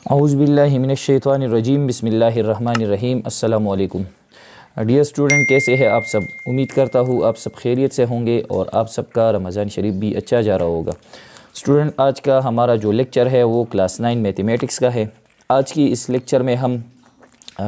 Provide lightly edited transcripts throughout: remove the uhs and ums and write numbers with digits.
औज़ुबिल्लाहि मिनश्शैतानिर्रजीम बिस्मिल्लाहिर्रहमानिर्रहीम अस्सलामु अलैकुम। डियर स्टूडेंट, कैसे हैं आप सब? उम्मीद करता हूँ आप सब खैरियत से होंगे और आप सबका रमज़ान शरीफ भी अच्छा जा रहा होगा। स्टूडेंट, आज का हमारा जो लेक्चर है वो क्लास 9 मैथमेटिक्स का है। आज की इस लेक्चर में हम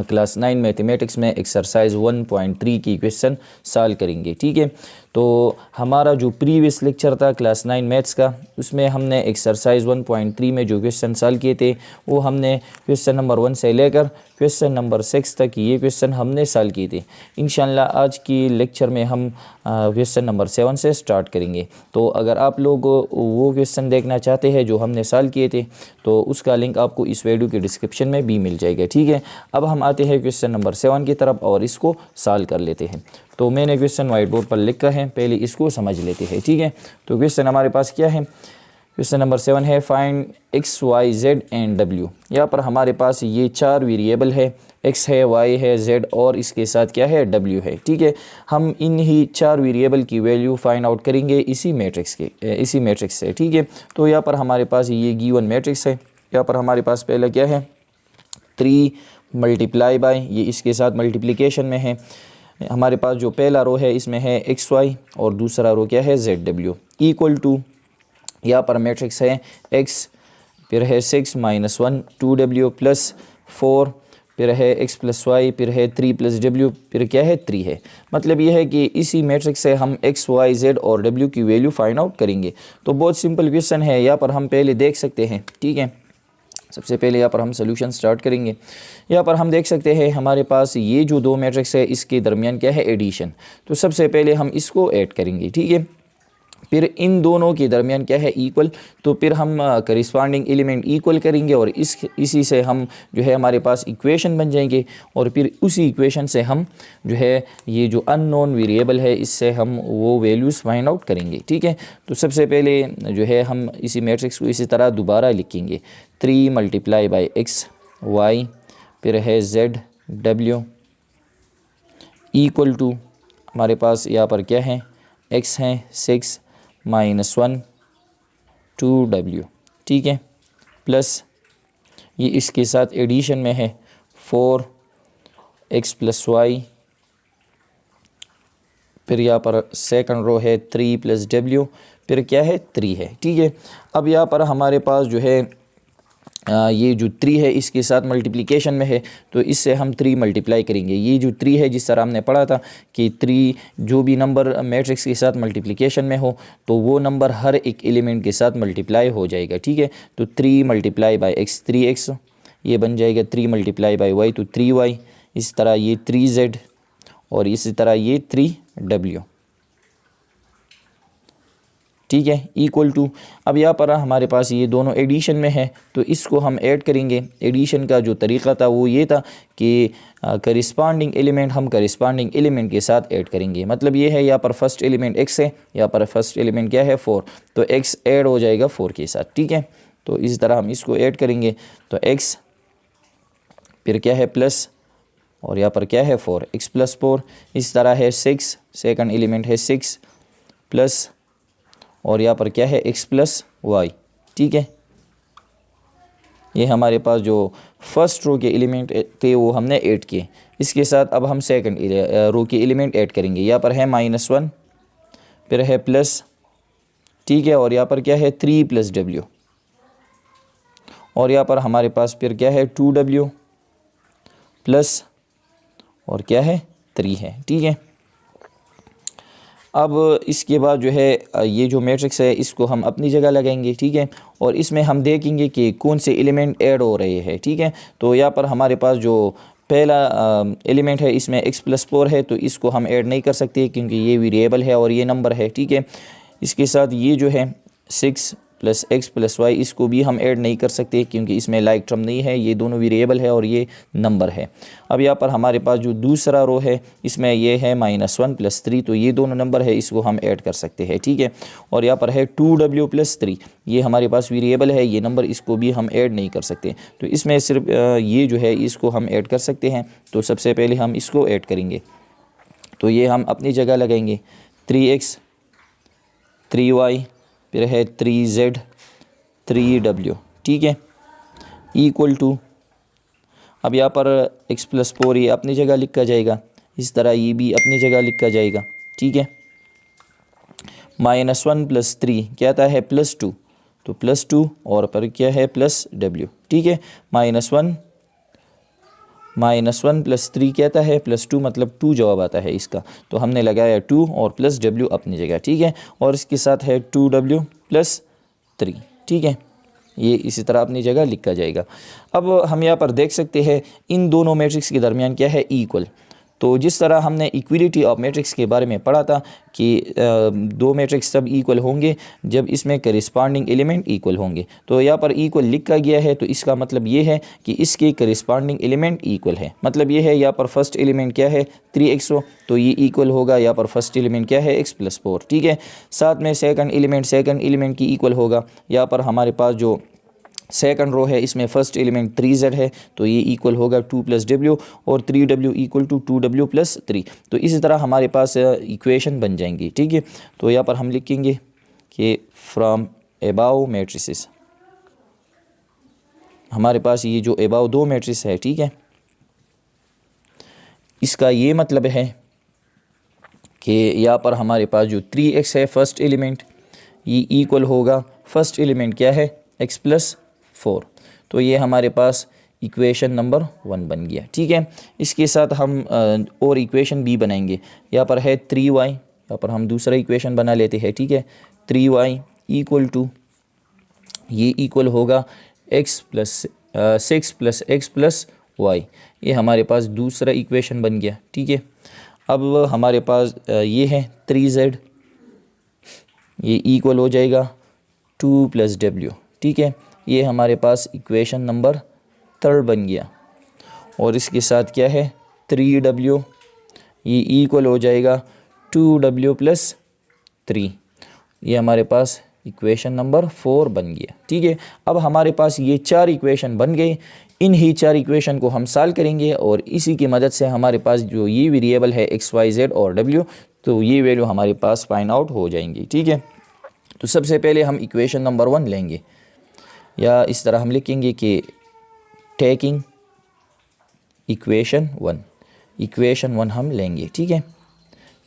क्लास 9 मैथमेटिक्स में एक्सरसाइज 1.3 की क्वेश्चन सॉल्व करेंगे। ठीक है, तो हमारा जो प्रीवियस लेक्चर था क्लास 9 मैथ्स का, उसमें हमने एक्सरसाइज 1.3 में जो क्वेश्चन सॉल्व किए थे वो हमने क्वेश्चन नंबर 1 से लेकर क्वेश्चन नंबर 6 तक ये क्वेश्चन हमने सॉल्व किए थे। इंशाल्लाह आज की लेक्चर में हम क्वेश्चन नंबर 7 से स्टार्ट करेंगे। तो अगर आप लोग वो क्वेश्चन देखना चाहते हैं जो हमने सॉल्व किए थे तो उसका लिंक आपको इस वीडियो के डिस्क्रिप्शन में भी मिल जाएगा। ठीक है, अब हम आते हैं क्वेश्चन नंबर 7 की तरफ और इसको सॉल्व कर लेते हैं। तो मैंने क्वेश्चन वाइट बोर्ड पर लिखा है, पहले इसको समझ लेते हैं। ठीक है, तो क्वेश्चन हमारे पास क्या है? क्वेश्चन नंबर 7 है find X Y Z and W. यहाँ पर हमारे पास ये 4 वेरिएबल है, एक्स है, वाई है, जेड और इसके साथ क्या है, डब्ल्यू है। ठीक है, हम इन ही 4 वेरिएबल की वैल्यू फाइंड आउट करेंगे इसी मैट्रिक्स से। ठीक है, तो यहाँ पर हमारे पास ये गिवन मैट्रिक्स है। यहाँ पर हमारे पास पहला क्या है, 3 मल्टीप्लाई बाय, ये इसके साथ मल्टीप्लिकेशन में है। हमारे पास जो पहला रो है इसमें है एक्स वाई और दूसरा रो क्या है, जेड डब्ल्यू, इक्वल टू यहाँ पर मैट्रिक्स है एक्स, फिर है 6 - 1 2w प्लस 4, फिर है x प्लस वाई, फिर है 3 प्लस w, फिर क्या है 3 है। मतलब ये है कि इसी मैट्रिक्स से हम x, y, z और w की वैल्यू फाइंड आउट करेंगे। तो बहुत सिंपल क्वेश्चन है, यहाँ पर हम पहले देख सकते हैं। ठीक है, सबसे पहले यहाँ पर हम सोल्यूशन स्टार्ट करेंगे। यहाँ पर हम देख सकते हैं हमारे पास ये जो दो मैट्रिक्स है इसके दरमियान क्या है, एडिशन। तो सबसे पहले हम इसको ऐड करेंगे। ठीक है, फिर इन दोनों के दरमियान क्या है, इक्वल। तो फिर हम करिस्पॉन्डिंग एलिमेंट इक्वल करेंगे और इसी से हम जो है हमारे पास इक्वेशन बन जाएंगे और फिर उसी इक्वेशन से हम जो है ये जो अननोन वेरिएबल है इससे हम वो वैल्यूज़ फाइंड आउट करेंगे। ठीक है, तो सबसे पहले जो है हम इसी मैट्रिक्स को इसी तरह दोबारा लिखेंगे, 3 मल्टीप्लाई बाई एक्स वाई, फिर है जेड डब्ल्यू, इक्वल टू हमारे पास यहाँ पर क्या है, एक्स है 6 - 1 2w। ठीक है, प्लस ये इसके साथ एडिशन में है 4x प्लस वाई, फिर यहाँ पर सेकंड रो है 3 प्लस w, फिर क्या है 3 है। ठीक है, अब यहाँ पर हमारे पास जो है ये जो 3 है इसके साथ मल्टीप्लिकेशन में है तो इससे हम 3 मल्टीप्लाई करेंगे। ये जो 3 है जिस तरह हमने पढ़ा था कि 3 जो भी नंबर मैट्रिक्स के साथ मल्टीप्लिकेशन में हो तो वो नंबर हर एक एलिमेंट के साथ मल्टीप्लाई हो जाएगा। ठीक है, तो 3 मल्टीप्लाई बाई एक्स 3x, ये बन जाएगा 3 मल्टीप्लाई बाई वाई तो 3y, इस तरह ये 3z और इसी तरह ये 3w। ठीक है, इक्वल टू अब यहाँ पर हमारे पास ये दोनों एडिशन में है तो इसको हम ऐड करेंगे। एडिशन का जो तरीक़ा था वो ये था कि करिस्पॉन्डिंग एलिमेंट हम करिस्पॉन्डिंग एलिमेंट के साथ ऐड करेंगे। मतलब ये है यहाँ पर फर्स्ट एलिमेंट x है, यहाँ पर फर्स्ट एलिमेंट क्या है 4, तो x ऐड हो जाएगा 4 के साथ। ठीक है, तो इस तरह हम इसको ऐड करेंगे तो x फिर क्या है प्लस और यहाँ पर क्या है 4, x प्लस 4, इस तरह है 6, सेकंड एलिमेंट है 6 प्लस और यहाँ पर क्या है x प्लस वाई। ठीक है, ये हमारे पास जो फर्स्ट रो के एलिमेंट थे वो हमने ऐड किए। इसके साथ अब हम सेकंड रो के एलिमेंट ऐड करेंगे। यहाँ पर है -1, फिर है प्लस, ठीक है, और यहाँ पर क्या है 3 प्लस w और यहाँ पर हमारे पास फिर क्या है 2w प्लस और क्या है 3 है। ठीक है, अब इसके बाद जो है ये जो मैट्रिक्स है इसको हम अपनी जगह लगाएंगे। ठीक है, और इसमें हम देखेंगे कि कौन से एलिमेंट ऐड हो रहे हैं। ठीक है, तो यहाँ पर हमारे पास जो पहला एलिमेंट है इसमें x प्लस 4 है तो इसको हम ऐड नहीं कर सकते क्योंकि ये वेरिएबल है और ये नंबर है। ठीक है, इसके साथ ये जो है 6 प्लस x प्लस वाई, इसको भी हम ऐड नहीं कर सकते क्योंकि इसमें लाइक टर्म नहीं है, ये दोनों वेरिएबल है और ये नंबर है। अब यहाँ पर हमारे पास जो दूसरा रो है इसमें ये है -1 प्लस 3, तो ये दोनों नंबर है, इसको हम ऐड कर सकते हैं। ठीक है, और यहाँ पर है 2w प्लस 3, ये हमारे पास वेरिएबल है, ये नंबर, इसको भी हम ऐड नहीं कर सकते। तो इसमें सिर्फ ये जो है इसको हम ऐड कर सकते हैं। तो सबसे पहले हम इसको ऐड करेंगे तो ये हम अपनी जगह लगाएंगे, 3x 3y, फिर है 3z 3w। ठीक है, इक्वल टू, अब यहाँ पर x+4 ये अपनी जगह लिखा जाएगा, इस तरह ये भी अपनी जगह लिखा जाएगा, ठीक है। -1 + 3 क्या आता है +2, तो +2 और पर क्या है +w, ठीक है। -1 + 3 क्या आता है +2, मतलब 2 जवाब आता है इसका, तो हमने लगाया 2 और +w अपनी जगह, ठीक है। और इसके साथ है 2w + 3, ठीक है, ये इसी तरह अपनी जगह लिखा जाएगा। अब हम यहाँ पर देख सकते हैं इन दोनों मैट्रिक्स के दरमियान क्या है इक्वल। तो जिस तरह हमने इक्वलिटी ऑफ मैट्रिक्स के बारे में पढ़ा था कि दो मैट्रिक्स तब इक्वल होंगे जब इसमें करिस्पॉन्डिंग एलिमेंट इक्वल होंगे, तो यहाँ पर इक्वल लिखा गया है, तो इसका मतलब ये है कि इसके करिस्पॉन्डिंग एलिमेंट इक्वल है। मतलब ये है यहाँ पर फर्स्ट एलिमेंट क्या है 3x, तो ये इक्वल होगा यहाँ पर फर्स्ट एलिमेंट क्या है x+4, ठीक है। साथ में सेकंड एलिमेंट की इक्वल होगा, यहाँ पर हमारे पास जो सेकंड रो है इसमें फर्स्ट एलिमेंट 3z है, तो ये इक्वल होगा 2 + w, और 3w इक्वल टू 2w + 3। तो इसी तरह हमारे पास इक्वेशन बन जाएंगी, ठीक है। तो यहाँ पर हम लिखेंगे कि फ्रॉम अबाव मैट्रिसेस, हमारे पास ये जो अबाव दो मैट्रिक्स है, ठीक है, इसका ये मतलब है कि यहाँ पर हमारे पास जो 3x है फर्स्ट एलिमेंट, ये इक्वल होगा फर्स्ट एलिमेंट क्या है x+4। तो ये हमारे पास इक्वेशन नंबर 1 बन गया, ठीक है। इसके साथ हम और इक्वेशन भी बनाएंगे। यहाँ पर है 3y, यहाँ पर हम दूसरा इक्वेशन बना लेते हैं, ठीक है। 3y इक्वल टू, ये इक्वल होगा 6 + x + y, ये हमारे पास दूसरा इक्वेशन बन गया, ठीक है। अब हमारे पास ये है 3z, ये इक्वल हो जाएगा 2 + w, ठीक है। ये हमारे पास इक्वेशन नंबर 3 बन गया। और इसके साथ क्या है 3w, ये इक्वल हो जाएगा 2w + 3, ये हमारे पास इक्वेशन नंबर 4 बन गया, ठीक है। अब हमारे पास ये 4 इक्वेशन बन गए, इन ही 4 इक्वेशन को हम सॉल्व करेंगे और इसी की मदद से हमारे पास जो ये वेरिएबल है x, y, z और w, तो ये वैल्यू हमारे पास फाइंड आउट हो जाएंगी, ठीक है। तो सबसे पहले हम इक्वेशन नंबर 1 लेंगे, या इस तरह हम लिखेंगे कि टेकिंग इक्वेशन 1 हम लेंगे, ठीक है।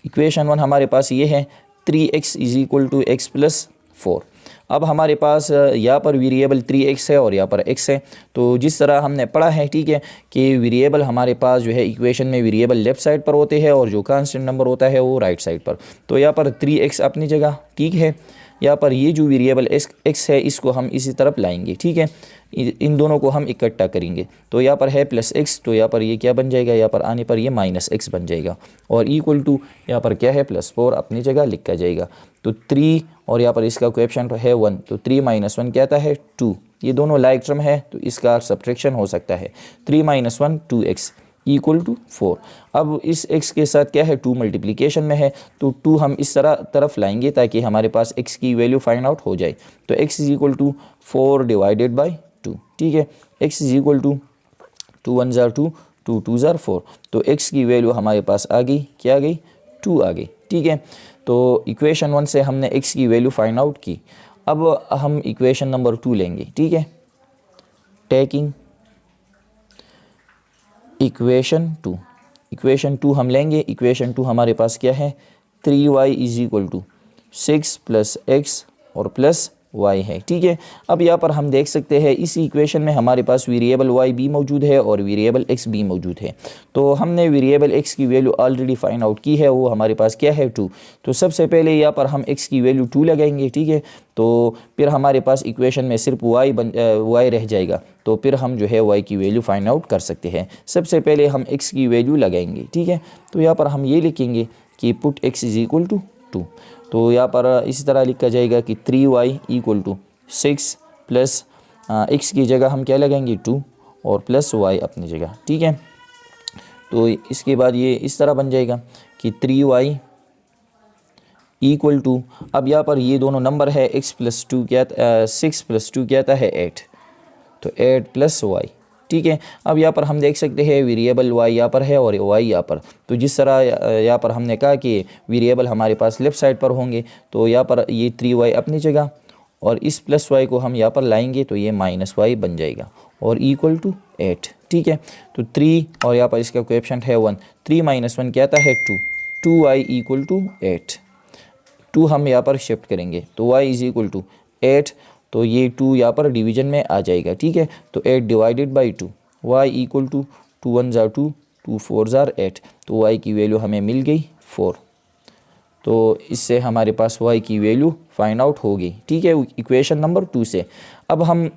इक्वेशन 1 हमारे पास ये है 3x = x+4। अब हमारे पास यहाँ पर वेरिएबल 3x है और यहाँ पर x है, तो जिस तरह हमने पढ़ा है, ठीक है, कि वेरिएबल हमारे पास जो है इक्वेशन में वेरिएबल लेफ़्ट साइड पर होते हैं और जो कांस्टेंट नंबर होता है वो राइट साइड पर। तो यहाँ पर 3x अपनी जगह, ठीक है। यहाँ पर ये जो वेरिएबल x है इसको हम इसी तरफ लाएंगे, ठीक है, इन दोनों को हम इकट्ठा करेंगे। तो यहाँ पर है +x, तो यहाँ पर ये क्या बन जाएगा, यहाँ पर आने पर ये -x बन जाएगा, और इक्वल टू यहाँ पर क्या है +4 अपनी जगह लिखा जाएगा। तो 3 और यहाँ पर इसका कोएफिशिएंट है 1, तो 3 - 1 क्या आता है 2, ये दोनों लाइक टर्म है तो इसका सब्ट्रैक्शन हो सकता है। 3 - 1 2x = 4। अब इस x के साथ क्या है 2 मल्टीप्लिकेशन में है, तो 2 हम इस तरफ लाएंगे ताकि हमारे पास x की वैल्यू फाइंड आउट हो जाए। तो x = 4 / 2, ठीक है। x = 2 1 * 2, 2 2 * 4, तो x की वैल्यू हमारे पास आ गई, क्या आ गई 2 आ गई, ठीक है। तो इक्वेशन 1 से हमने x की वैल्यू फाइंड आउट की। अब हम इक्वेशन नंबर 2 लेंगे, ठीक है। टेकिंग इक्वेशन 2 हम लेंगे। इक्वेशन 2 हमारे पास क्या है 3y = 6 + x और +y है, ठीक है। अब यहाँ पर हम देख सकते हैं इस इक्वेशन में हमारे पास वेरिएबल y भी मौजूद है और वेरिएबल x भी मौजूद है। तो हमने वेरिएबल x की वैल्यू ऑलरेडी फाइंड आउट की है, वो हमारे पास क्या है 2। तो सबसे पहले यहाँ पर हम x की वैल्यू 2 लगाएंगे, ठीक है। तो फिर हमारे पास इक्वेशन में सिर्फ y रह जाएगा, तो फिर हम जो है y की वैल्यू फाइंड आउट कर सकते हैं। सबसे पहले हम x की वैल्यू लगाएंगे, ठीक है। तो यहाँ पर हम ये लिखेंगे कि पुट x = 2। तो यहाँ पर इसी तरह लिखा जाएगा कि 3y = 6 + x की जगह हम क्या लगाएंगे 2 और +y अपनी जगह, ठीक है। तो इसके बाद ये इस तरह बन जाएगा कि 3y = अब यहाँ पर ये दोनों नंबर है x + 2 क्या 6 + 2 क्या आता है 8, तो 8 + y, ठीक है। अब यहाँ पर हम देख सकते हैं वेरिएबल y यहाँ पर है और y यहाँ पर। तो जिस तरह यहाँ पर हमने कहा कि वेरिएबल हमारे पास लेफ़्ट साइड पर होंगे, तो यहाँ पर ये 3y अपनी जगह और इस +y को हम यहाँ पर लाएंगे तो ये -y बन जाएगा। और इक्वल टू 8, ठीक है। तो 3 और यहाँ पर इसका कोएफिशिएंट है 1, 3 - 1 क्या आता है 2, 2y इक्वल टू 8, 2 हम यहाँ पर शिफ्ट करेंगे तो y इज़ इक्वल टू 8, तो ये 2 यहाँ पर डिवीजन में आ जाएगा, ठीक है। तो 8 divided by 2, y equal to 2 1 ज़ा 2, 2 4 ज़ा 8, तो y की वैल्यू हमें मिल गई 4। तो इससे हमारे पास y की वैल्यू फाइंड आउट हो गई, ठीक है, इक्वेशन नंबर 2 से। अब हम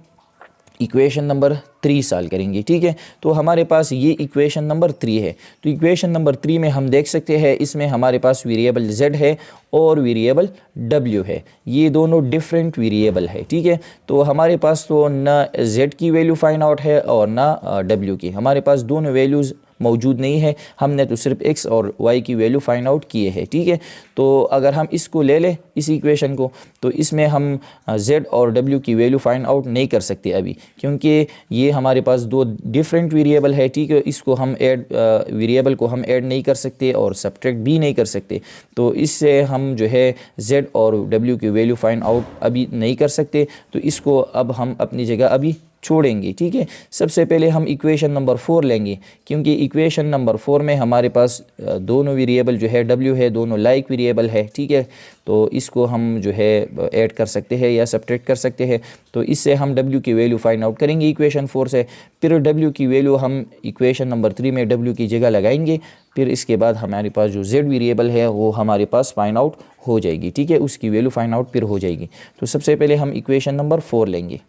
इक्वेशन नंबर 3 सॉल्व करेंगे, ठीक है। तो हमारे पास ये इक्वेशन नंबर 3 है। तो इक्वेशन नंबर 3 में हम देख सकते हैं इसमें हमारे पास वेरिएबल z है और वेरिएबल w है, ये दोनों डिफरेंट वेरिएबल है, ठीक है। तो हमारे पास तो ना z की वैल्यू फाइंड आउट है और ना w की, हमारे पास दोनों वैल्यूज़ मौजूद नहीं है, हमने तो सिर्फ x और y की वैल्यू फाइंड आउट किए हैं, ठीक है। तो अगर हम इसको ले लें इस इक्वेशन को, तो इसमें हम z और w की वैल्यू फाइंड आउट नहीं कर सकते अभी, क्योंकि ये हमारे पास दो डिफरेंट वेरिएबल है, ठीक है। इसको हम वेरिएबल को हम ऐड नहीं कर सकते और सब्ट्रैक्ट भी नहीं कर सकते, तो इससे हम जो है z और w की वैल्यू फाइंड आउट अभी नहीं कर सकते। तो इसको अब हम अपनी जगह अभी छोड़ेंगे, ठीक है। सबसे पहले हम इक्वेशन नंबर 4 लेंगे, क्योंकि इक्वेशन नंबर 4 में हमारे पास दोनों वेरिएबल जो है w है, दोनों लाइक वेरिएबल है, ठीक है। तो इसको हम जो है ऐड कर सकते हैं या सब्ट्रैक्ट कर सकते हैं। तो इससे हम w की वैल्यू फाइंड आउट करेंगे इक्वेशन 4 से, फिर w की वैल्यू हम इक्वेशन नंबर 3 में w की जगह लगाएंगे, फिर इसके बाद हमारे पास जो z वेरिएबल है वो हमारे पास फाइंड आउट हो जाएगी, ठीक है, उसकी वैल्यू फाइंड आउट फिर हो जाएगी। तो सबसे पहले हम इक्वेशन नंबर 4 लेंगे,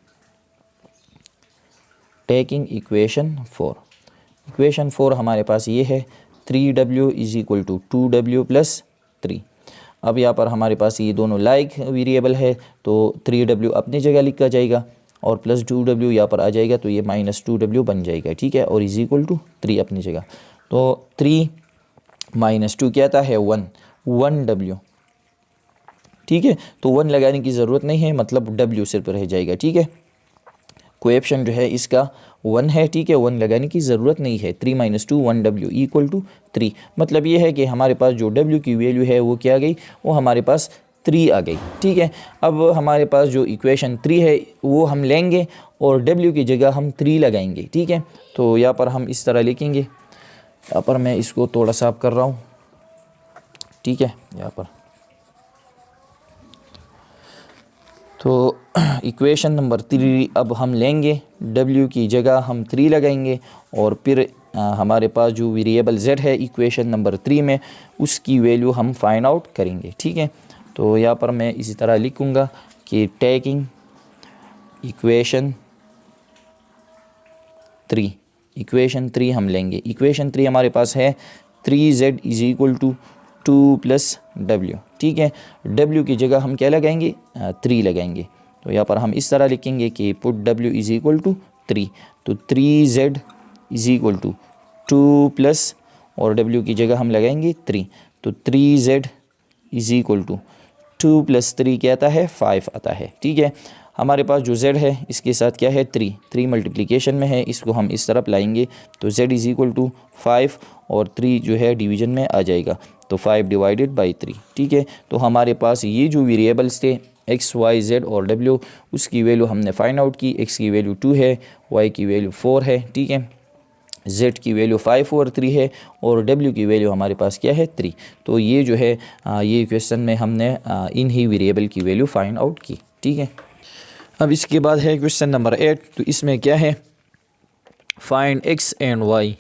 टेकिंग इक्वेशन 4। इक्वेशन 4 हमारे पास ये है 3w is equal to 2w plus 3। अब यहाँ पर हमारे पास ये दोनों लाइक वेरिएबल है, तो 3w अपनी जगह लिखा जाएगा और प्लस 2w यहाँ पर आ जाएगा, तो ये -2w बन जाएगा, ठीक है, और इज़ इक्वल टू 3 अपनी जगह। तो 3 - 2 क्या आता है 1, 1w, ठीक है। तो 1 लगाने की ज़रूरत नहीं है, मतलब w सिर्फ रह जाएगा, ठीक है। कोएफिशिएंट जो है इसका 1 है, ठीक है, 1 लगाने की ज़रूरत नहीं है। 3 - 2 1w इक्वल टू 3, मतलब ये है कि हमारे पास जो w की वैल्यू है वो क्या आ गई, वो हमारे पास 3 आ गई, ठीक है। अब हमारे पास जो इक्वेशन 3 है वो हम लेंगे और w की जगह हम 3 लगाएंगे, ठीक है। तो यहाँ पर हम इस तरह लिखेंगे, यहाँ पर मैं इसको थोड़ा साफ कर रहा हूँ, ठीक है। यहाँ पर तो इक्वेशन नंबर 3 अब हम लेंगे, w की जगह हम 3 लगाएंगे और फिर हमारे पास जो वेरिएबल z है इक्वेशन नंबर 3 में उसकी वैल्यू हम फाइंड आउट करेंगे, ठीक है। तो यहाँ पर मैं इसी तरह लिखूँगा कि टेकिंग इक्वेशन 3, इक्वेशन 3 हम लेंगे। इक्वेशन 3 हमारे पास है 3z is equal to 2 plus w, ठीक है। w की जगह हम क्या लगाएंगे 3 लगाएंगे। तो यहाँ पर हम इस तरह लिखेंगे कि put w is equal to 3, तो 3z is equal to 2 plus और w की जगह हम लगाएंगे 3, तो 3z is equal to 2 plus 3 क्या आता है 5 आता है, ठीक है। हमारे पास जो z है इसके साथ क्या है 3 मल्टीप्लिकेशन में है, इसको हम इस तरफ लाएंगे तो z इज़ इक्वल टू 5 और 3 जो है डिवीज़न में आ जाएगा, तो 5 डिवाइडेड बाई 3, ठीक है। तो हमारे पास ये जो वेरिएबल्स थे x y z और w, उसकी वैल्यू हमने फाइंड आउट की। x की वैल्यू 2 है, y की वैल्यू 4 है, ठीक है, z की वैल्यू 5 और 3 है और w की वैल्यू हमारे पास क्या है 3। तो ये जो है ये क्वेश्चन में हमने इन ही वेरिएबल की वैल्यू फाइंड आउट की, ठीक है। अब इसके बाद है क्वेश्चन नंबर 8, तो इसमें क्या है find x and y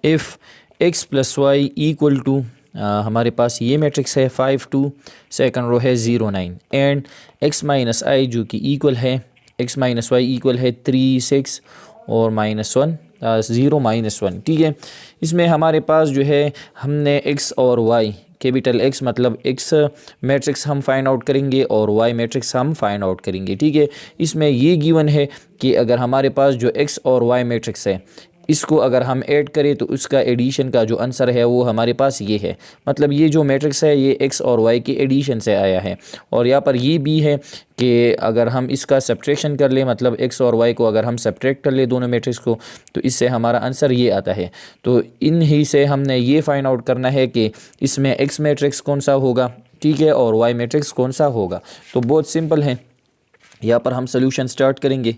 if x plus y equal to, हमारे पास ये मैट्रिक्स है 5 2, सेकंड रो है 0 9 एंड x माइनस आई जो कि इक्वल है x माइनस वाई इक्वल है 3 6 और -1 0 -1, ठीक है। इसमें हमारे पास जो है हमने x और y, कैपिटल X मतलब X मैट्रिक्स हम फाइंड आउट करेंगे और Y मैट्रिक्स हम फाइंड आउट करेंगे, ठीक है। इसमें ये गिवन है कि अगर हमारे पास जो X और Y मैट्रिक्स है इसको अगर हम ऐड करें तो उसका एडिशन का जो आंसर है वो हमारे पास ये है, मतलब ये जो मैट्रिक्स है ये x और y के एडिशन से आया है। और यहाँ पर ये भी है कि अगर हम इसका सब्ट्रैक्शन कर लें, मतलब x और y को अगर हम सब्ट्रैक्ट कर लें दोनों मैट्रिक्स को, तो इससे हमारा आंसर ये आता है। तो इन ही से हमने ये फाइंड आउट करना है कि इसमें x मैट्रिक्स कौन सा होगा, ठीक है, और y मैट्रिक्स कौन सा होगा। तो बहुत सिंपल है, यहाँ पर हम सोल्यूशन स्टार्ट करेंगे।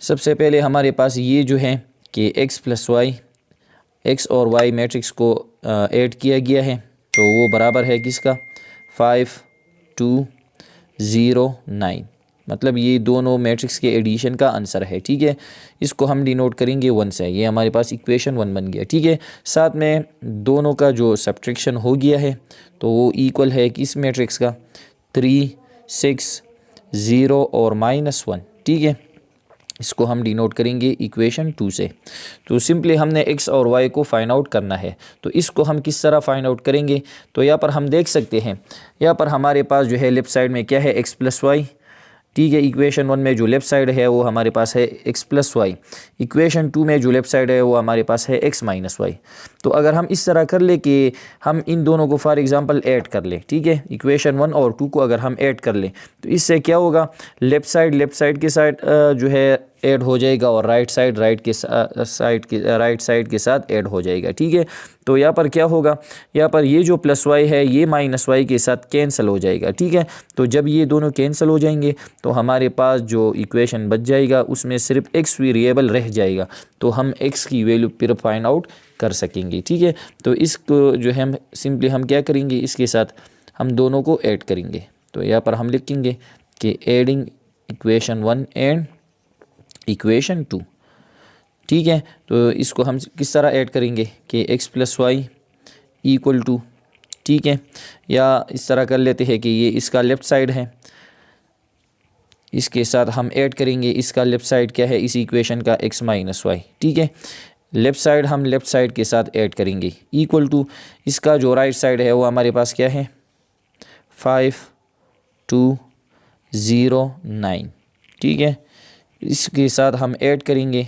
सबसे पहले हमारे पास ये जो है कि x प्लस वाई, एक्स और वाई मैट्रिक्स को ऐड किया गया है, तो वो बराबर है किसका, 5 2 0 9। मतलब ये दोनों मैट्रिक्स के एडिशन का आंसर है। ठीक है, इसको हम डिनोट करेंगे 1 से। ये हमारे पास इक्वेशन 1 बन गया। ठीक है, साथ में दोनों का जो सब्ट्रैक्शन हो गया है तो वो इक्वल है किस मैट्रिक्स का, 3 6 0 और -1। ठीक है, इसको हम डिनोट करेंगे इक्वेशन 2 से। तो सिंपली हमने x और y को फाइंड आउट करना है, तो इसको हम किस तरह फाइंड आउट करेंगे, तो यहाँ पर हम देख सकते हैं, यहाँ पर हमारे पास जो है लेफ़्ट साइड में क्या है, x प्लस वाई। ठीक है, इक्वेशन 1 में जो लेफ़्ट साइड है वो हमारे पास है x प्लस वाई। इक्वेशन 2 में जो लेफ़्ट साइड है वो हमारे पास है x माइनस वाई। तो अगर हम इस तरह कर ले कि हम इन दोनों को फॉर एग्जांपल ऐड कर ले, ठीक है, इक्वेशन 1 और 2 को अगर हम ऐड कर ले तो इससे क्या होगा, लेफ़्ट साइड के साइड जो है ऐड हो जाएगा और राइट साइड राइट साइड के साथ ऐड हो जाएगा। ठीक है, तो यहाँ पर क्या होगा, यहाँ पर ये जो प्लस वाई है ये माइनस वाई के साथ कैंसिल हो जाएगा। ठीक है, तो जब ये दोनों कैंसिल हो जाएंगे तो हमारे पास जो इक्वेशन बच जाएगा उसमें सिर्फ एक्स वेरिएबल रह जाएगा, तो हम एक्स की वैल्यू फिर फाइंड आउट कर सकेंगे। ठीक है, तो इसको जो है हम सिंपली हम क्या करेंगे, इसके साथ हम दोनों को ऐड करेंगे। तो यहाँ पर हम लिखेंगे कि एडिंग इक्वेशन 1 एंड इक्वेशन 2। ठीक है, तो इसको हम किस तरह ऐड करेंगे कि x plus y equal to, ठीक है, या इस तरह कर लेते हैं कि ये इसका लेफ़्ट साइड है, इसके साथ हम ऐड करेंगे इसका लेफ़्ट साइड क्या है इस इक्वेशन का, x माइनस वाई। ठीक है, लेफ़्ट साइड हम लेफ़्ट साइड के साथ ऐड करेंगे इक्वल टू इसका जो राइट साइड है वो हमारे पास क्या है, 5 2 0 9। ठीक है, इसके साथ हम ऐड करेंगे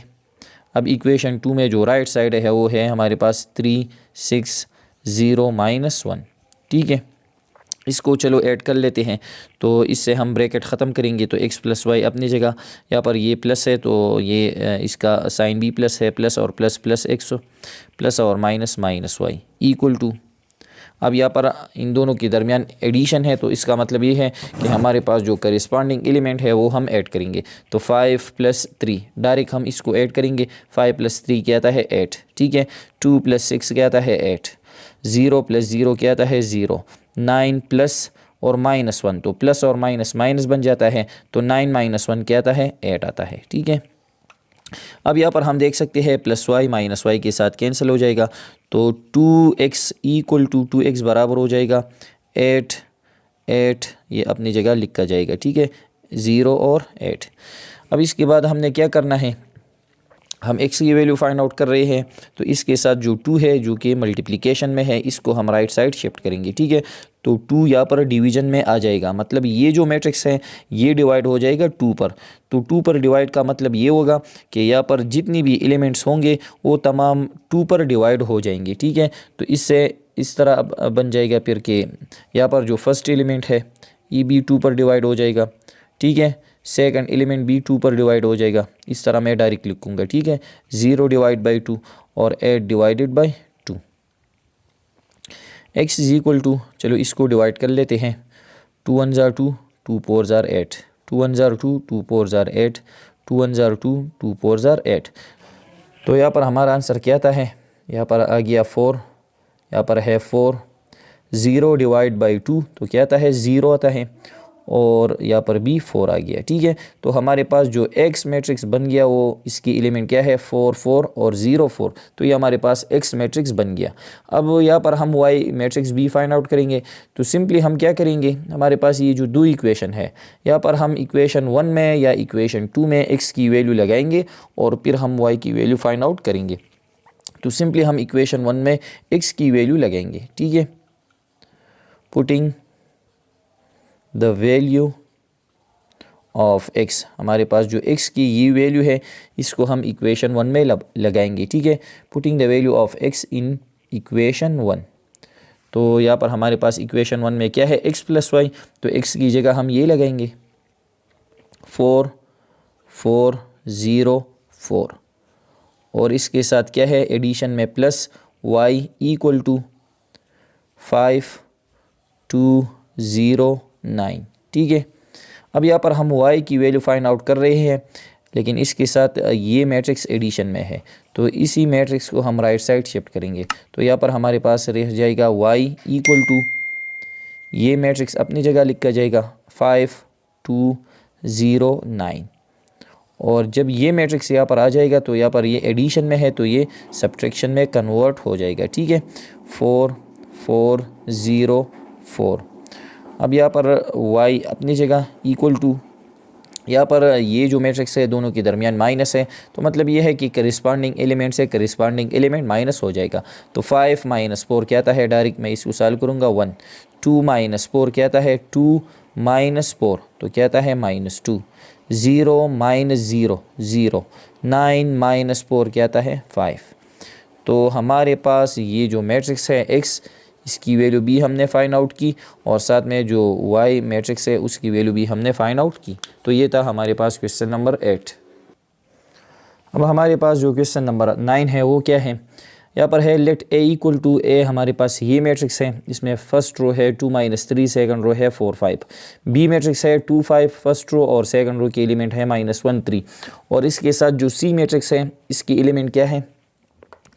अब इक्वेशन 2 में जो राइट साइड है वो है हमारे पास 3 6 0 -1। ठीक है, इसको चलो ऐड कर लेते हैं, तो इससे हम ब्रैकेट ख़त्म करेंगे तो x प्लस वाई अपनी जगह, यहाँ पर ये प्लस है तो ये इसका साइन भी प्लस है, प्लस और प्लस प्लस x प्लस और minus minus y equal to, अब यहाँ पर इन दोनों के दरमियान एडिशन है तो इसका मतलब ये है कि हमारे पास जो करिस्पॉन्डिंग एलिमेंट है वो हम ऐड करेंगे। तो 5 + 3 डायरेक्ट हम इसको ऐड करेंगे, 5 + 3 क्या आता है 8। ठीक है, 2 + 6 क्या आता है 8, 0 + 0 क्या आता है 0, 9 प्लस और -1 तो प्लस और माइनस माइनस बन जाता है, तो 9 - 1 क्या आता है 8 आता है। ठीक है, अब यहाँ पर हम देख सकते हैं प्लस वाई माइनस वाई के साथ कैंसिल हो जाएगा, तो 2x इक्वल टू 2x बराबर हो जाएगा 8 8, ये अपनी जगह लिखा जाएगा। ठीक है, 0 और 8। अब इसके बाद हमने क्या करना है, हम x की वैल्यू फाइंड आउट कर रहे हैं, तो इसके साथ जो 2 है जो कि मल्टीप्लिकेशन में है इसको हम राइट साइड शिफ्ट करेंगे। ठीक है, तो 2 यहाँ पर डिवीजन में आ जाएगा, मतलब ये जो मैट्रिक्स है ये डिवाइड हो जाएगा 2 पर, तो 2 पर डिवाइड का मतलब ये होगा कि यहाँ पर जितनी भी एलिमेंट्स होंगे वो तमाम 2 पर डिवाइड हो जाएंगे। ठीक है, तो इससे इस तरह बन जाएगा फिर कि यहाँ पर जो फर्स्ट एलिमेंट है ये भी 2 पर डिवाइड हो जाएगा। ठीक है, सेकंड एलिमेंट भी 2 पर डिवाइड हो जाएगा, इस तरह मैं डायरेक्ट लिखूँगा। ठीक है, 0 / 2 और 8 / 2। x इज इक्वल टू, चलो इसको डिवाइड कर लेते हैं, 2 1 ज़ार 2, 2 4 ज़ार 8, 2 1 ज़ार 2, 2 4 ज़ार 8, 2 1 ज़ार 2, 2 4 ज़ार 8। तो यहाँ पर हमारा आंसर क्या आता है, यहाँ पर आ गया 4, यहाँ पर है 4, 0 / 2 तो क्या आता है 0 आता है, और यहाँ पर भी 4 आ गया। ठीक है, तो हमारे पास जो x मैट्रिक्स बन गया वो इसकी एलिमेंट क्या है 4 4 और 0 4, तो ये हमारे पास x मैट्रिक्स बन गया। अब यहाँ पर हम y मैट्रिक्स भी फाइंड आउट करेंगे, तो सिंपली हम क्या करेंगे, हमारे पास ये जो 2 इक्वेशन है यहाँ पर हम इक्वेशन 1 में या इक्वेशन 2 में x की वैल्यू लगाएंगे और फिर हम y की वैल्यू फाइंड आउट करेंगे। तो सिंपली हम इक्वेशन 1 में x की वैल्यू लगाएंगे। ठीक है, putting the value of x, हमारे पास जो x की ये वैल्यू है इसको हम इक्वेशन 1 में लगाएंगे। ठीक है, putting the value of x in equation 1, तो यहाँ पर हमारे पास इक्वेशन 1 में क्या है x प्लस वाई, तो x की जगह हम ये लगाएंगे 4 4 0 4, और इसके साथ क्या है एडिशन में प्लस y इक्वल टू 5 2 0 9। ठीक है, अब यहाँ पर हम y की वैल्यू फाइंड आउट कर रहे हैं, लेकिन इसके साथ ये मैट्रिक्स एडिशन में है, तो इसी मैट्रिक्स को हम राइट साइड शिफ्ट करेंगे। तो यहाँ पर हमारे पास रह जाएगा y इक्वल टू, ये मैट्रिक्स अपनी जगह लिखा जाएगा 5 2 0 9, और जब ये मैट्रिक्स यहाँ पर आ जाएगा तो यहाँ पर ये एडिशन में है तो ये सब्ट्रैक्शन में कन्वर्ट हो जाएगा, ठीक है। 4 4 0 4। अब यहाँ पर y अपनी जगह इक्वल टू, यहाँ पर ये जो मैट्रिक्स है दोनों के दरमियान माइनस है, तो मतलब ये है कि करिस्पॉन्डिंग एलिमेंट से करिस्पॉन्डिंग एलिमेंट माइनस हो जाएगा। तो 5 - 4 क्या आता है, डायरेक्ट मैं इसको सॉल्व करूँगा 1। 2 - 4 क्या आता है, 2 - 4 तो क्या आता है -2। 0 - 0 0। 9 - 4 क्या आता है 5। तो हमारे पास ये जो मैट्रिक्स है x, इसकी वैल्यू भी हमने फाइंड आउट की, और साथ में जो y मैट्रिक्स है उसकी वैल्यू भी हमने फाइंड आउट की। तो ये था हमारे पास क्वेश्चन नंबर 8। अब हमारे पास जो क्वेश्चन नंबर 9 है वो क्या है, यहाँ पर है let a equal to a। हमारे पास ये मैट्रिक्स है, इसमें फर्स्ट रो है 2 - 3, सेकंड रो है 4 5। b मैट्रिक्स है 2 5 फर्स्ट रो, और सेकंड रो के एलिमेंट है -1 3, और इसके साथ जो c मैट्रिक्स है इसकी एलिमेंट क्या है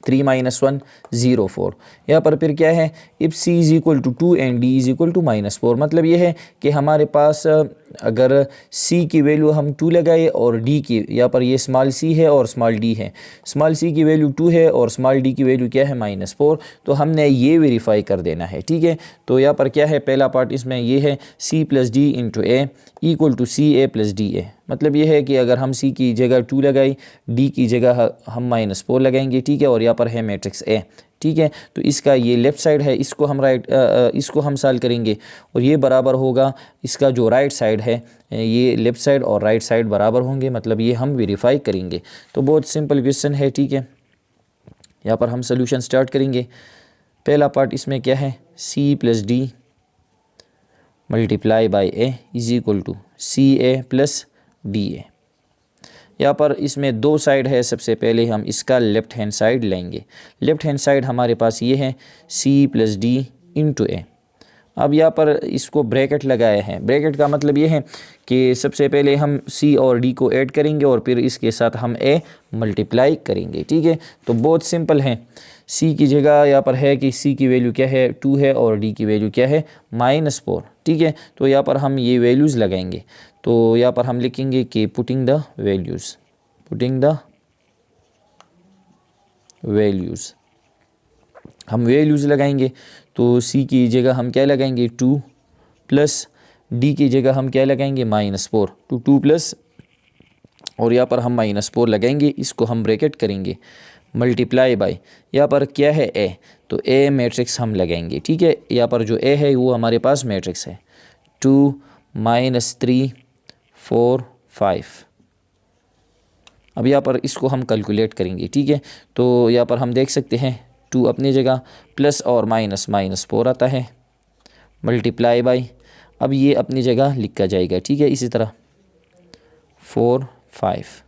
3 - 1 0 4। यहाँ पर फिर क्या है, if c is equal to 2 and d is equal to -4, मतलब ये है कि हमारे पास अगर c की वैल्यू हम 2 लगाए और d की, यहाँ पर ये स्मॉल c है और स्मॉल d है, स्मॉल c की वैल्यू 2 है और स्मॉल d की वैल्यू क्या है -4, तो हमने ये वेरीफाई कर देना है, ठीक है। तो यहाँ पर क्या है, पहला पार्ट इसमें ये है c + d × a equal to ca + da, मतलब ये है कि अगर हम c की जगह 2 लगाई, d की जगह हम -4 लगाएंगे, ठीक है, और यहाँ पर है मैट्रिक्स a, ठीक है। तो इसका ये लेफ़्ट साइड है, इसको हम इसको हम सॉल्व करेंगे, और ये बराबर होगा इसका जो राइट साइड है, ये लेफ़्ट साइड और राइट साइड बराबर होंगे, मतलब ये हम वेरीफाई करेंगे। तो बहुत सिंपल क्वेश्चन है, ठीक है। यहाँ पर हम सोल्यूशन स्टार्ट करेंगे। पहला पार्ट इसमें क्या है, c + d × a is equal to ca + da। यहाँ पर इसमें दो साइड है, सबसे पहले हम इसका लेफ़्ट हैंड साइड लेंगे। लेफ़्ट हैंड साइड हमारे पास ये है c + d × a। अब यहाँ पर इसको ब्रैकेट लगाए हैं, ब्रैकेट का मतलब ये है कि सबसे पहले हम c और d को ऐड करेंगे और फिर इसके साथ हम a मल्टीप्लाई करेंगे, ठीक है। तो बहुत सिंपल है, c की जगह यहाँ पर है कि c की वैल्यू क्या है 2 है और d की वैल्यू क्या है -4, ठीक है। तो यहाँ पर हम ये वैल्यूज़ लगाएंगे, तो यहाँ पर हम लिखेंगे कि पुटिंग द वैल्यूज़, हम वैल्यूज़ लगाएंगे। तो c की जगह हम क्या लगाएंगे 2 प्लस d की जगह हम क्या लगाएंगे -4, 2 प्लस, और यहाँ पर हम -4 लगाएंगे, इसको हम ब्रैकेट करेंगे, मल्टीप्लाई बाय, यहाँ पर क्या है a, तो a मैट्रिक्स हम लगाएंगे, ठीक है। यहाँ पर जो a है वो हमारे पास मैट्रिक्स है 2 - 3 4 5। अब यहाँ पर इसको हम कैलकुलेट करेंगे, ठीक है। तो यहाँ पर हम देख सकते हैं 2 अपनी जगह, प्लस और माइनस -4 आता है, मल्टीप्लाई बाय, अब ये अपनी जगह लिखा जाएगा, ठीक है। इसी तरह 4 5,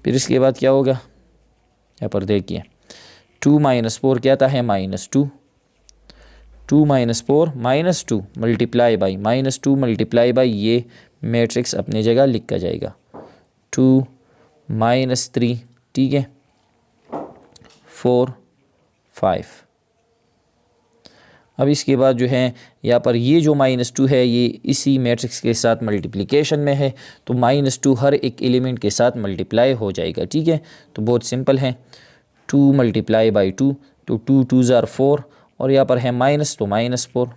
फिर इसके बाद क्या होगा, यहाँ पर देखिए 2 - 4 क्या आता है -2, 2 - 4 -2 मल्टीप्लाई बाय, -2 मल्टीप्लाई बाय, ये मैट्रिक्स अपनी जगह लिखा जाएगा 2 - 3, ठीक है 4 5। अब इसके बाद जो है यहाँ पर ये जो -2 है ये इसी मैट्रिक्स के साथ मल्टीप्लिकेशन में है, तो -2 हर एक एलिमेंट के साथ मल्टीप्लाई हो जाएगा, ठीक है। तो बहुत सिंपल है, 2 × 2, तो 2 2s are 4, और यहाँ पर है माइनस, तो -4,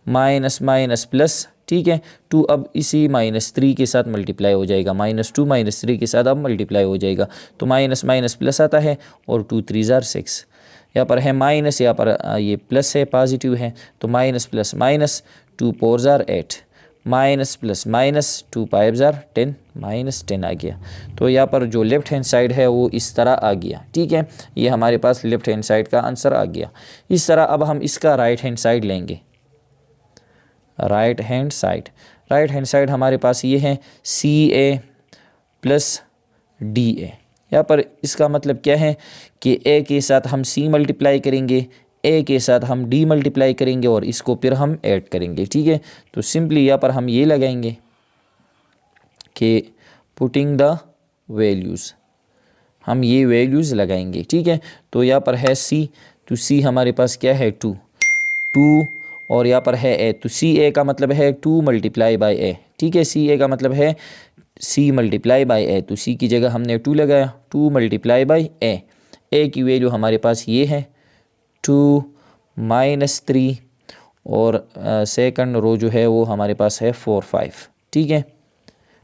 माइनस माइनस प्लस, ठीक है। 2 अब इसी -3 के साथ मल्टीप्लाई हो जाएगा, -2 -3 के साथ अब मल्टीप्लाई हो जाएगा, तो माइनस माइनस प्लस आता है, और 2 3s are 6, यहाँ पर है माइनस, यहाँ पर ये प्लस है, पॉजिटिव है, तो minus plus minus, 2 4s are 8, minus plus minus, 2 5s are 10, -10 आ गया। तो यहाँ पर जो लेफ़्ट हैंड साइड है वो इस तरह आ गया, ठीक है। ये हमारे पास लेफ़्ट हैंड साइड का आंसर आ गया। इस तरह अब हम इसका राइट हैंड साइड लेंगे, राइट हैंड साइड हमारे पास ये है CA + DA। यहाँ पर इसका मतलब क्या है कि a के साथ हम c मल्टीप्लाई करेंगे, a के साथ हम d मल्टीप्लाई करेंगे, और इसको फिर हम ऐड करेंगे, ठीक है। तो सिंपली यहाँ पर हम ये लगाएंगे कि पुटिंग द वैल्यूज़, हम ये वैल्यूज़ लगाएंगे। ठीक है, तो यहाँ पर है सी, तो सी हमारे पास क्या है 2, और यहाँ पर है ए, तो सी ए का मतलब है 2 मल्टीप्लाई बाई ए। ठीक है, सी ए का मतलब है सी मल्टीप्लाई बाई ए, तो सी की जगह हमने 2 लगाया, 2 मल्टीप्लाई बाई ए। ए की वैल्यू हमारे पास ये है 2 -3, और सेकंड रो जो है वो हमारे पास है 4 5। ठीक है,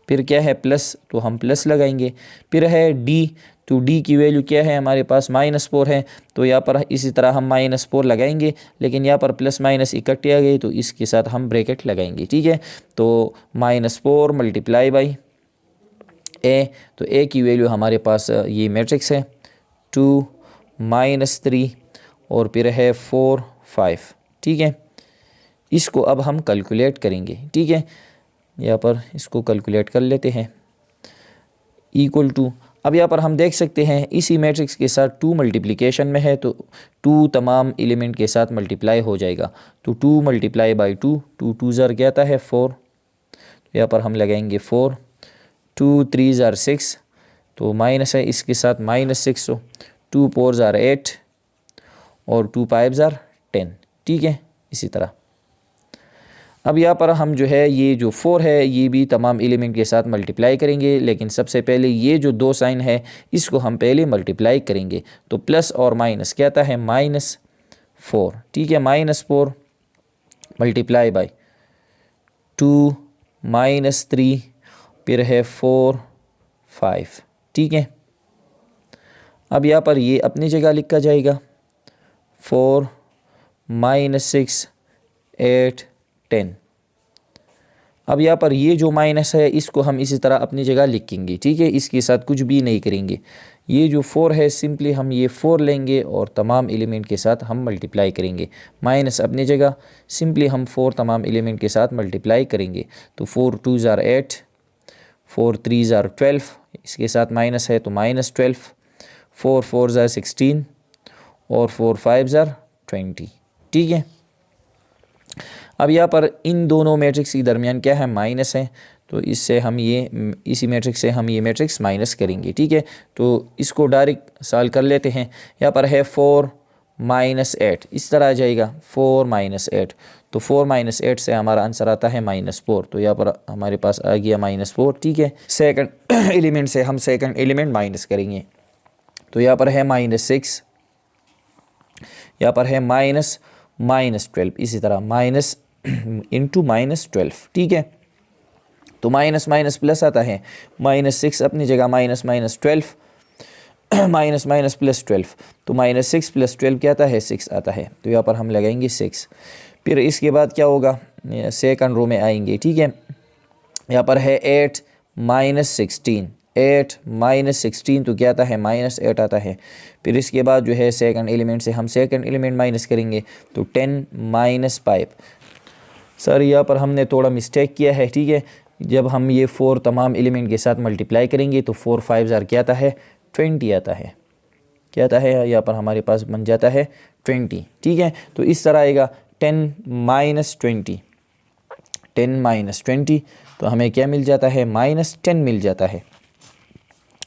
फिर क्या है प्लस, तो हम प्लस लगाएंगे। फिर है डी, तो डी की वैल्यू क्या है हमारे पास -4 है, तो यहाँ पर इसी तरह हम -4 लगाएंगे, लेकिन यहाँ पर प्लस माइनस इकट्ठे आ गए तो इसके साथ हम ब्रैकेट लगाएंगे। ठीक है, तो -4 मल्टीप्लाई बाई ए, तो ए की वैल्यू हमारे पास ये मैट्रिक्स है 2 -3 और फिर है 4 5। ठीक है, इसको अब हम कैलकुलेट करेंगे। ठीक है, यहाँ पर इसको कैलकुलेट कर लेते हैं, इक्वल टू, अब यहाँ पर हम देख सकते हैं इसी मैट्रिक्स के साथ 2 मल्टीप्लिकेशन में है, तो 2 तमाम एलिमेंट के साथ मल्टीप्लाई हो जाएगा, तो 2 मल्टीप्लाई बाई 2, 2 2 ज़ार क्या आता है 4, तो यहाँ पर हम लगाएंगे 4, 2 3 ज़ार 6, तो माइनस है इसके साथ -6, 2 4 ज़ार 8 और 2 5 ज़ार 10। ठीक है, इसी तरह अब यहाँ पर हम जो है ये जो 4 है ये भी तमाम एलिमेंट के साथ मल्टीप्लाई करेंगे, लेकिन सबसे पहले ये जो 2 साइन है इसको हम पहले मल्टीप्लाई करेंगे, तो प्लस और माइनस क्या आता है -4। ठीक है, -4 मल्टीप्लाई बाई 2 -3 फिर है 4 5। ठीक है, अब यहाँ पर ये अपनी जगह लिखा जाएगा 4 -6 8 10। अब यहाँ पर ये जो माइनस है इसको हम इसी तरह अपनी जगह लिखेंगे। ठीक है, इसके साथ कुछ भी नहीं करेंगे, ये जो 4 है सिंपली हम ये 4 लेंगे और तमाम एलिमेंट के साथ हम मल्टीप्लाई करेंगे, माइनस अपनी जगह, सिंपली हम 4 तमाम एलिमेंट के साथ मल्टीप्लाई करेंगे, तो 4 2 ज़ार 8, 4 3 ज़ार 12, इसके साथ माइनस है तो -12, 4 4 ज़ार 16 और 4 5 ज़ार 20। ठीक है, अब यहाँ पर इन दोनों मैट्रिक्स के दरमियान क्या है माइनस है, तो इससे हम ये इसी मैट्रिक्स से हम ये मैट्रिक्स माइनस करेंगे। ठीक है, तो इसको डायरेक्ट सॉल्व कर लेते हैं। यहाँ पर है 4 -8, इस तरह आ जाएगा 4 -8, तो 4 -8 से हमारा आंसर आता है -4, तो यहाँ पर हमारे पास आ गया -4। ठीक है, सेकंड एलिमेंट से हम सेकंड एलिमेंट माइनस करेंगे, तो यहाँ पर है -6, यहाँ पर है -12, इसी तरह माइनस इंटू -12। ठीक है, तो माइनस माइनस प्लस आता है, -6 अपनी जगह -12 माइनस प्लस 12, तो -6 + 12 क्या आता है 6 आता है, तो यहाँ पर हम लगाएंगे 6। फिर इसके बाद क्या होगा, सेकंड रो में आएंगे। ठीक है, यहाँ पर है 8 -16, 8 -16 तो क्या आता है -8 आता है। फिर इसके बाद जो है सेकंड एलिमेंट से हम सेकंड एलिमेंट माइनस करेंगे, तो 10 -5। सर यहाँ पर हमने थोड़ा मिस्टेक किया है। ठीक है, जब हम ये 4 तमाम एलिमेंट के साथ मल्टीप्लाई करेंगे तो 4 5 ज़ार क्या आता है 20 आता है, क्या आता है यहाँ पर हमारे पास बन जाता है 20। ठीक है, तो इस तरह आएगा 10 -20, 10 -20, तो हमें क्या मिल जाता है -10 मिल जाता है,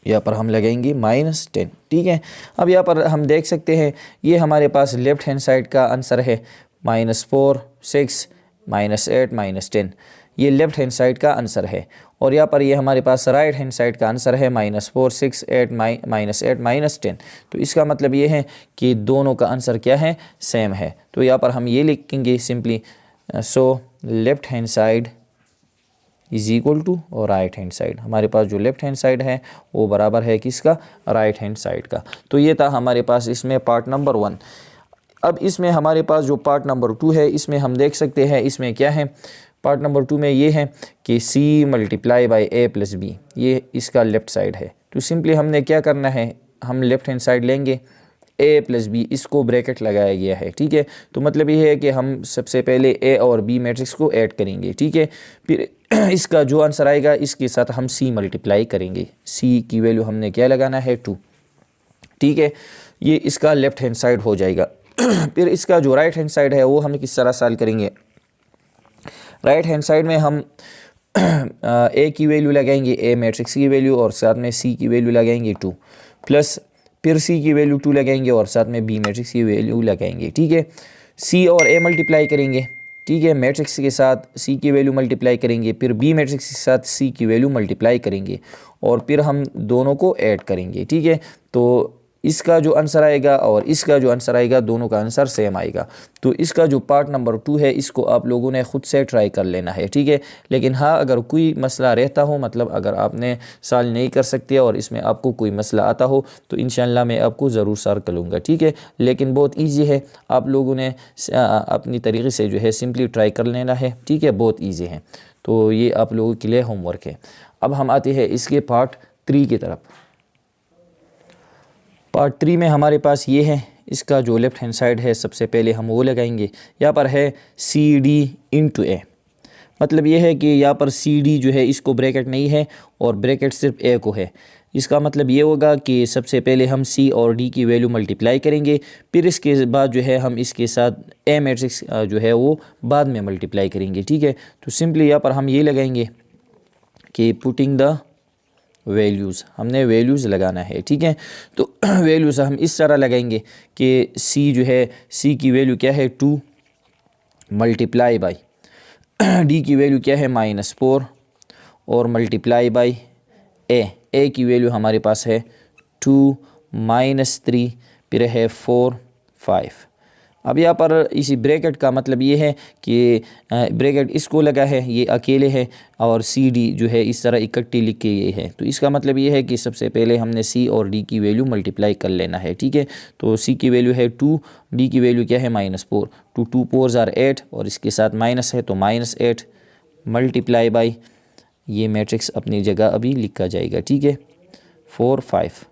यहाँ पर हम लगाएंगे -10। ठीक है, अब यहाँ पर हम देख सकते हैं ये हमारे पास लेफ़्ट हैंड साइड का आंसर है -4 6 -8 -10, ये लेफ़्ट हैंड साइड का आंसर है। और यहाँ पर ये हमारे पास राइट हैंड साइड का आंसर है -4 6 8 -8 -10। तो इसका मतलब ये है कि दोनों का आंसर क्या है सेम है। तो यहाँ पर हम ये लिखेंगे simply, so left hand side is equal to और राइट हैंड साइड, हमारे पास जो लेफ़्ट हैंड साइड है वो बराबर है किसका, राइट हैंड साइड का। तो ये था हमारे पास इसमें पार्ट नंबर 1। अब इसमें हमारे पास जो पार्ट नंबर 2 है इसमें हम देख सकते हैं इसमें क्या है, पार्ट नंबर 2 में ये है कि c × a + b, ये इसका लेफ़्ट साइड है। तो सिंपली हमने क्या करना है, हम लेफ़्ट हैंड साइड लेंगे, a + b इसको ब्रैकेट लगाया गया है। ठीक है, तो मतलब ये है कि हम सबसे पहले a और b मैट्रिक्स को ऐड करेंगे। ठीक है, फिर इसका जो आंसर आएगा इसके साथ हम c मल्टीप्लाई करेंगे, c की वैल्यू हमने क्या लगाना है 2। ठीक है, ये इसका लेफ़्ट हैंड साइड हो जाएगा। फिर इसका जो राइट हैंड साइड है वो हम किस तरह सॉल्व करेंगे, राइट हैंड साइड में हम ए की वैल्यू लगाएंगे, ए मैट्रिक्स की वैल्यू, और साथ में सी की वैल्यू लगाएंगे 2, प्लस फिर सी की वैल्यू 2 लगाएंगे और साथ में बी मैट्रिक्स की वैल्यू लगाएंगे। ठीक है, सी और ए मल्टीप्लाई करेंगे, ठीक है, मैट्रिक्स के साथ सी की वैल्यू मल्टीप्लाई करेंगे, फिर बी मैट्रिक्स के साथ सी की वैल्यू मल्टीप्लाई करेंगे और फिर हम दोनों को ऐड करेंगे। ठीक है, तो इसका जो आंसर आएगा और इसका जो आंसर आएगा दोनों का आंसर सेम आएगा। तो इसका जो पार्ट नंबर 2 है इसको आप लोगों ने ख़ुद से ट्राई कर लेना है। ठीक है, लेकिन हाँ, अगर कोई मसला रहता हो, मतलब अगर आपने सॉल्व नहीं कर सकते और इसमें आपको कोई मसला आता हो तो इंशाल्लाह मैं आपको ज़रूर सॉल्व करूँगा। ठीक है, लेकिन बहुत ईजी है, आप लोगों ने अपनी तरीके से जो है सिंपली ट्राई कर लेना है। ठीक है, बहुत ईजी है, तो ये आप लोगों के लिए होमवर्क है। अब हम आते हैं इसके पार्ट 3 की तरफ। पार्ट 3 में हमारे पास ये है, इसका जो लेफ़्ट हैंड साइड है सबसे पहले हम वो लगाएंगे। यहाँ पर है सी डी इंटू ए, मतलब ये है कि यहाँ पर सी डी जो है इसको ब्रैकेट नहीं है और ब्रैकेट सिर्फ ए को है। इसका मतलब ये होगा कि सबसे पहले हम सी और डी की वैल्यू मल्टीप्लाई करेंगे, फिर इसके बाद जो है हम इसके साथ ए मैट्रिक्स जो है वो बाद में मल्टीप्लाई करेंगे। ठीक है, तो सिंपली यहाँ पर हम ये लगाएंगे कि पुटिंग द वैल्यूज़, हमने वैल्यूज़ लगाना है। ठीक है, तो वैल्यूज़ हम इस तरह लगाएंगे कि सी जो है, सी की वैल्यू क्या है 2 मल्टीप्लाई बाई डी की वैल्यू क्या है -4 और मल्टीप्लाई बाई ए की वैल्यू हमारे पास है 2 -3 फिर है 4 5। अब यहाँ पर इसी ब्रैकेट का मतलब ये है कि ब्रैकेट इसको लगा है, ये अकेले है, और सी डी जो है इस तरह इकट्ठी लिख के ये है। तो इसका मतलब ये है कि सबसे पहले हमने सी और डी की वैल्यू मल्टीप्लाई कर लेना है। ठीक है, तो सी की वैल्यू है 2, डी की वैल्यू क्या है -4, 2 4s are 8 और इसके साथ माइनस है तो -8 मल्टीप्लाई बाई ये मैट्रिक्स अपनी जगह अभी लिखा जाएगा। ठीक है, 4 5।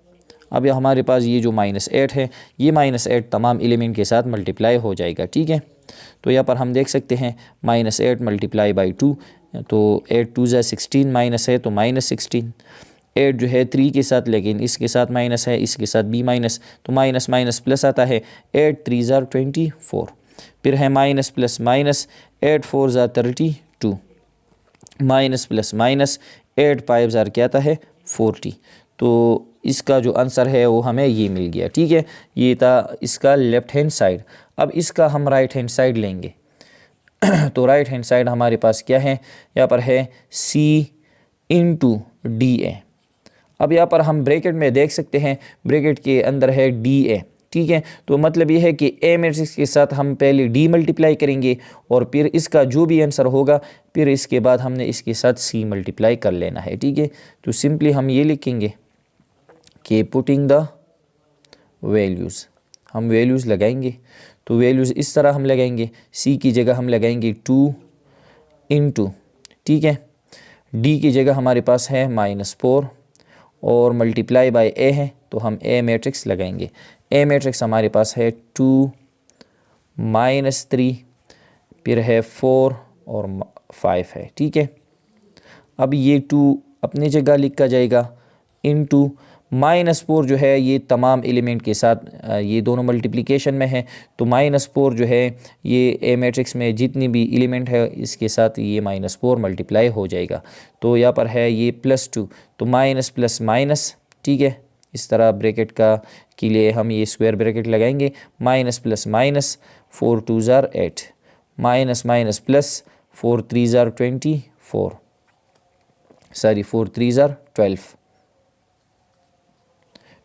अब हमारे पास ये जो -8 है, ये -8 तमाम एलिमेंट के साथ मल्टीप्लाई हो जाएगा। ठीक है, तो यहाँ पर हम देख सकते हैं -8 मल्टीप्लाई बाई 2, तो 8 2 ज़ा 16 माइनस है तो -16। 8 जो है 3 के साथ, लेकिन इसके साथ माइनस है, इसके साथ भी माइनस, तो माइनस माइनस प्लस आता है। 8 3 ज़ा 24, फिर है माइनस प्लस माइनस, 8 4 ज़ा 32, माइनस प्लस माइनस, 8 5 ज़ा क्या आता है 40। तो इसका जो आंसर है वो हमें ये मिल गया। ठीक है, ये था इसका लेफ़्ट हैंड साइड। अब इसका हम राइट हैंड साइड लेंगे। तो राइट हैंड साइड हमारे पास क्या है, यहाँ पर है सी इंटू डी ए। अब यहाँ पर हम ब्रैकेट में देख सकते हैं, ब्रैकेट के अंदर है डी ए। ठीक है, तो मतलब ये है कि ए मैट्रिक्स के साथ हम पहले डी मल्टीप्लाई करेंगे और फिर इसका जो भी आंसर होगा फिर इसके बाद हमने इसके साथ सी मल्टीप्लाई कर लेना है। ठीक है, तो सिंपली हम ये लिखेंगे कि पुटिंग द वैल्यूज़, हम वैल्यूज़ लगाएंगे। तो वैल्यूज़ इस तरह हम लगाएंगे, सी की जगह हम लगाएंगे 2 इंटू, ठीक है, डी की जगह हमारे पास है -4 और मल्टीप्लाई बाय ए है तो हम ए मैट्रिक्स लगाएंगे। ए मैट्रिक्स हमारे पास है 2 -3 फिर है 4 और 5 है। ठीक है, अब ये 2 अपनी जगह लिखा जाएगा इंटू -4 जो है ये तमाम एलिमेंट के साथ ये दोनों मल्टीप्लिकेशन में है, तो -4 जो है ये ए मैट्रिक्स में जितनी भी एलिमेंट है इसके साथ ये -4 मल्टीप्लाई हो जाएगा। तो यहाँ पर है ये +2, तो माइनस प्लस माइनस, ठीक है, इस तरह ब्रैकेट का के लिए हम ये स्क्वायर ब्रैकेट लगाएंगे। माइनस प्लस माइनस, 4 2 ज़ार 8, माइनस माइनस प्लस, 4 3 ज़ार 24, सॉरी 4 3 ज़ार 12,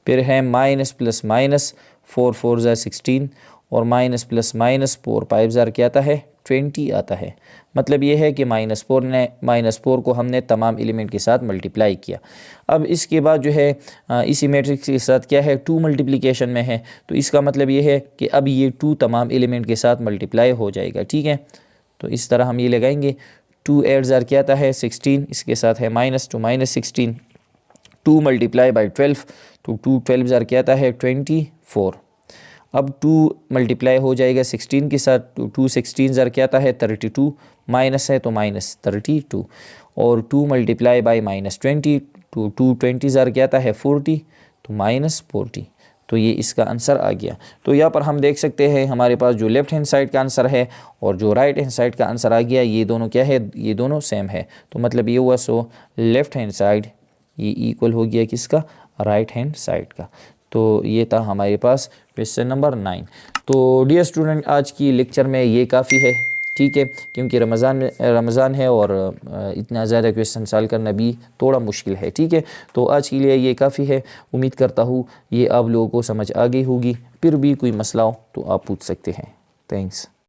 फिर है माइनस प्लस माइनस, 4 4 ज़ार 16 और माइनस प्लस माइनस 4 5 ज़ार क्या आता है 20 आता है। मतलब ये है कि -4 को हमने तमाम एलिमेंट के साथ मल्टीप्लाई किया। अब इसके बाद जो है इसी मैट्रिक्स के साथ क्या है 2 मल्टीप्लिकेशन में है, तो इसका मतलब ये है कि अब ये 2 तमाम एलिमेंट के साथ मल्टीप्लाई हो जाएगा। ठीक है, तो इस तरह हम ये लगाएंगे। 2 8 ज़ार क्या आता है 16, इसके साथ है माइनस, तो -16, 2 मल्टीप्लाई बाई 12, तो 2 12 ज़ार क्या आता है 24। अब 2 मल्टीप्लाई हो जाएगा 16 के साथ, तो 2 16 ज़ार क्या आता है 32, माइनस है तो -32, और 2 मल्टीप्लाई बाई -20, तो 2 20 ज़ार क्या आता है 40, तो -40। तो ये इसका आंसर आ गया। तो यहाँ पर हम देख सकते हैं हमारे पास जो लेफ़्ट हैंड साइड का आंसर है और जो राइट हैंड साइड का आंसर आ गया, ये दोनों क्या है, ये दोनों सेम है। तो मतलब ये हुआ सो लेफ़्ट हैंड साइड ये इक्वल हो गया किसका, राइट हैंड साइड का। तो ये था हमारे पास क्वेश्चन नंबर 9। तो डियर स्टूडेंट आज की लेक्चर में ये काफ़ी है, ठीक है, क्योंकि रमज़ान है और इतना ज़्यादा क्वेश्चन सॉल्व करना भी थोड़ा मुश्किल है, ठीक है। तो आज के लिए ये काफ़ी है। उम्मीद करता हूँ ये आप लोगों को समझ आ गई होगी। फिर भी कोई मसला हो तो आप पूछ सकते हैं। थैंक्स।